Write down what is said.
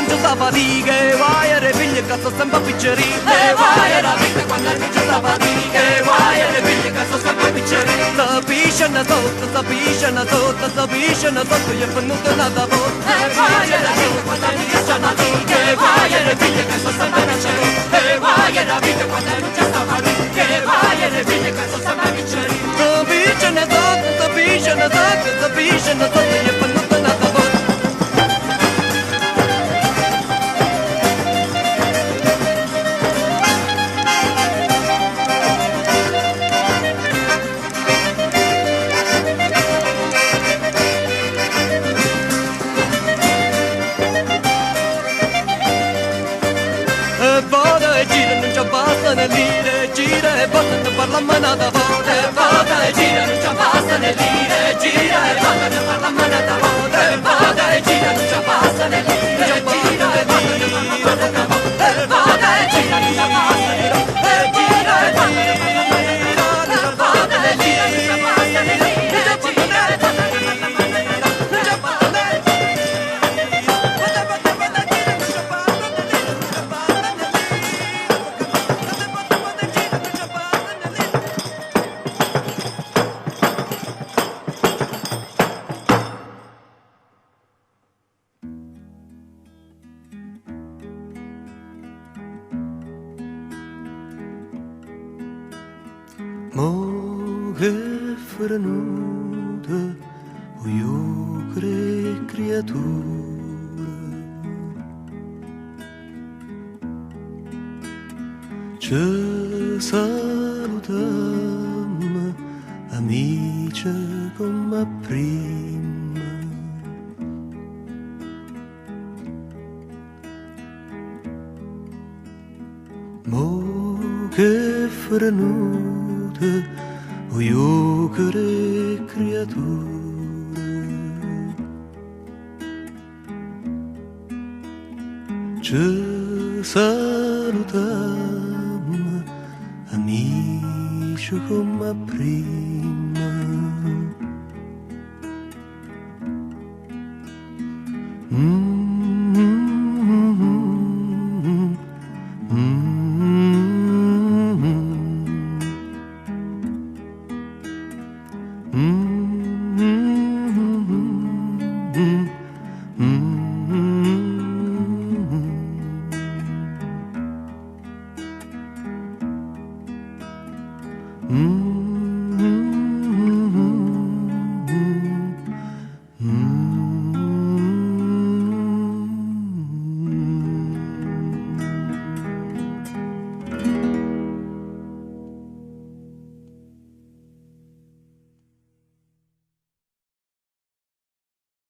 non c'è sta fatica, vai a figli che sto sempre piccerino, vai alla vita quando non c'è sta fatica, vai a figli che sto sempre piccerino. Sta pisciano sotto, sta pisciano sotto, sta pisciano sotto, io è venuto nata volta. Vai alla vita quando non c'è sta fatica, vai a figli che sto sempre piccerino, vai alla vita quando non c'è sta fatica, vai a figli che sto sempre piccerino. Sta pisciano sotto, sta pisciano sotto, sta pisciano sotto, io è venuto nata volta. Passano lire, gira e basta, parla manata voce, vada e gira, non ci passano lire, gira e basta, parla manata voce, vada e gira, non ci passano lire, gira e basta, parla manata voce, vada e gira, non ci passano lire, gira e basta, vada e gira, non ci passano lire, gira e Mo che frenuta, o io creatura, ci salutiamo, amici come prima. Mo che frenuta, o io creatura, ci salutiamo, amici come prima. Mm-hmm.